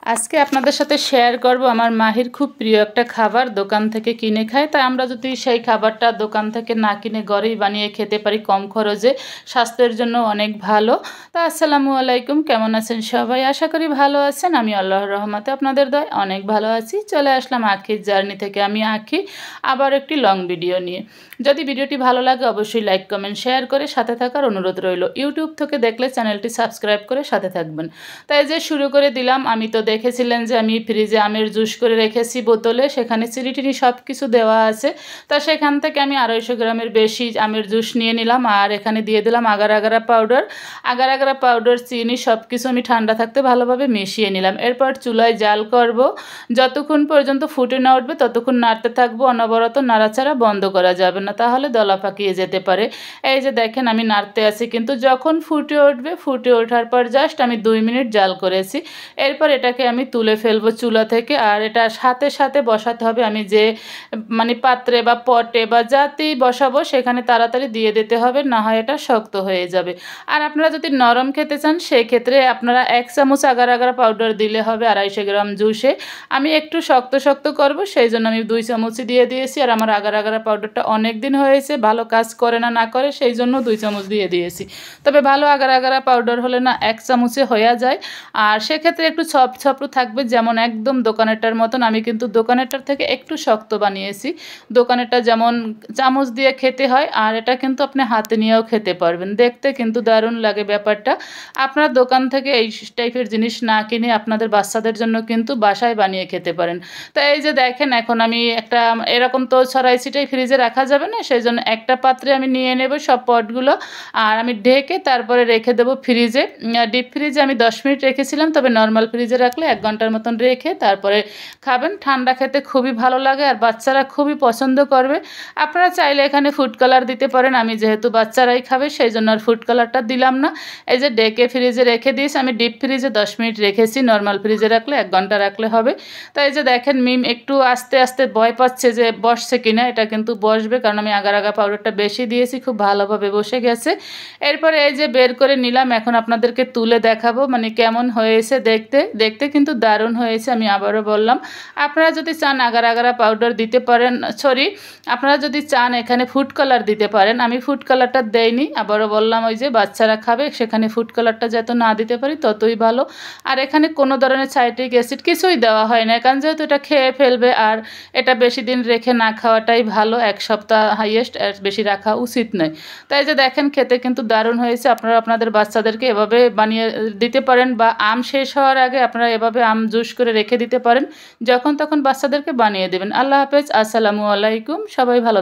আজকে আপনাদের সাথে শেয়ার করব আমার মাহির খুব প্রিয় একটা খাবার দোকান থেকে কিনে খায়। তাই আমরা যদি সেই খাবারটা দোকান থেকে না কিনে ঘরেই বানিয়ে খেতে পারি কম খরচে, স্বাস্থ্যের জন্য অনেক ভালো। তো আসসালামু আলাইকুম, কেমন আছেন সবাই? আশা করি ভালো আছেন। আমি আল্লাহর রহমতে আপনাদের দয় অনেক ভালো আছি। চলে আসলাম আখির জার্নি থেকে। আমি আখি আবার একটি লং ভিডিও নিয়ে। যদি ভিডিওটি ভালো লাগে অবশ্যই লাইক কমেন্ট শেয়ার করে সাথে থাকার অনুরোধ রইল। ইউটিউব থেকে দেখলে চ্যানেলটি সাবস্ক্রাইব করে সাথে থাকবেন। তাই যে শুরু করে দিলাম। আমি তো দেখেছিলেন যে আমি ফ্রিজে আমের জুস করে রেখেছি বোতলে, সেখানে চিনি টিনি সব কিছু দেওয়া আছে। তা সেখান থেকে আমি 250 গ্রামের বেশি আমের জুস নিয়ে নিলাম। আর এখানে দিয়ে দিলাম আগার আগারা পাউডার। আগার আগারা পাউডার, চিনি সব কিছু আমি ঠান্ডা থাকতে ভালোভাবে মিশিয়ে নিলাম। এরপর চুলায় জাল করব, যতক্ষণ পর্যন্ত ফুটে না উঠবে ততক্ষণ নাড়তে থাকবো। অনবরত নাড়াচাড়া বন্ধ করা যাবে না, তাহলে দলা পাকিয়ে যেতে পারে। এই যে দেখেন আমি নাড়তে আছি, কিন্তু যখন ফুটে উঠবে, ফুটে ওঠার পর জাস্ট আমি 2 মিনিট জাল করেছি। এরপর এটাকে আমি তুলে ফেলবো চুলা থেকে। আর এটা সাথে সাথে বসাতে হবে। আমি যে পাত্রে বা পটে বা যাতেই বসাবো সেখানে তাড়াতাড়ি দিয়ে দিতে হবে, না হয় এটা শক্ত হয়ে যাবে। আর আপনারা যদি নরম খেতে চান সেই ক্ষেত্রে আপনারা 1 চামচ আগার আগারা পাউডার দিলে হবে 250 গ্রাম জুসে। আমি একটু শক্ত শক্ত করব, সেই জন্য আমি 2 চামচই দিয়ে দিয়েছি। আর আমার আগার আগারা পাউডারটা অনেক দিন হয়েছে, ভালো কাজ করে না না করে, সেই জন্য 2 চামচ দিয়ে দিয়েছি। তবে ভালো আগার আগারা পাউডার হলে না 1 চামচে হয়ে যায়। আর সেক্ষেত্রে একটু ছপছপু থাকবে, যেমন একদম দোকানেরটার মতন। আমি কিন্তু দোকানেরটার থেকে একটু শক্ত বানিয়েছি। দোকানেরটা যেমন চামচ দিয়ে খেতে হয়, আর এটা কিন্তু আপনি হাতে নিয়েও খেতে পারবেন। দেখতে কিন্তু দারুণ লাগে ব্যাপারটা। আপনার দোকান থেকে এই টাইপের জিনিস না কিনে আপনাদের বাচ্চাদের জন্য কিন্তু বাসায় বানিয়ে খেতে পারেন। তো এই যে দেখেন এখন আমি একটা এরকম তো ছড়াই ছিটাই ফ্রিজে রাখা যাবে না, সেই জন্য একটা পাত্রে আমি নিয়ে নেব সব পটগুলো। আর আমি ঢেকে তারপরে রেখে দেবো ফ্রিজে। ডিপ ফ্রিজে আমি 10 মিনিট রেখেছিলাম, তবে নর্মাল ফ্রিজে রাখলে 1 ঘন্টার মতন রেখে তারপরে খাবেন। ঠান্ডা খেতে খুবই ভালো লাগে আর বাচ্চারা খুবই পছন্দ করবে। আপনারা চাইলে এখানে ফুড কালার দিতে পারেন। আমি যেহেতু বাচ্চারাই খাবে সেই জন্য আর ফুড কালারটা দিলাম না। এই যে ডেকে ফ্রিজে রেখে দিয়েছি। আমি ডিপ ফ্রিজে 10 মিনিট রেখেছি, নর্মাল ফ্রিজে রাখলে 1 ঘন্টা রাখলে হবে। তাই যে দেখেন মিম একটু আস্তে আস্তে ভয় পাচ্ছে যে বসছে কিনা। এটা কিন্তু বসবে, কারণ আমি আগার আগা পাউডারটা বেশি দিয়েছি, খুব ভালোভাবে বসে গেছে। এরপরে এই যে বের করে নিলাম, এখন আপনাদেরকে তুলে দেখাবো কেমন হয়েছে দেখতে। দেখতে কিন্তু দারুণ হয়েছে। আমি আবারও বললাম, আপনারা যদি চান আগার আগারা পাউডার দিতে পারেন, আপনারা যদি চান এখানে ফুড কালার দিতে পারেন। আমি ফুড কালারটা দেইনি, আবারও বললাম ওই যে বাচ্চারা খাবে, সেখানে ফুড কালারটা যত না দিতে পারি ততই ভালো। আর এখানে কোনো ধরনের সাইট্রিক অ্যাসিড কিছুই দেওয়া হয় না, কারণ যেহেতু এটা খেয়ে ফেলবে। আর এটা বেশি দিন রেখে না খাওয়াটাই ভালো, 1 সপ্তাহ হাইয়েস্ট, এর বেশি রাখা উচিত নয়। তাই যে দেখেন খেতে কিন্তু দারুণ হয়েছে। আপনারা আপনাদের বাচ্চাদেরকে এভাবে বানিয়ে দিতে পারেন, বা আম শেষ হওয়ার আগে আপনারা এভাবে আম জুস করে রেখে দিতে পারেন, যখন তখন বাচ্চাদেরকে বানিয়ে দেবেন। আল্লাহ হাফেজ, আসসালামু আলাইকুম, সবাই ভালো থাকবেন।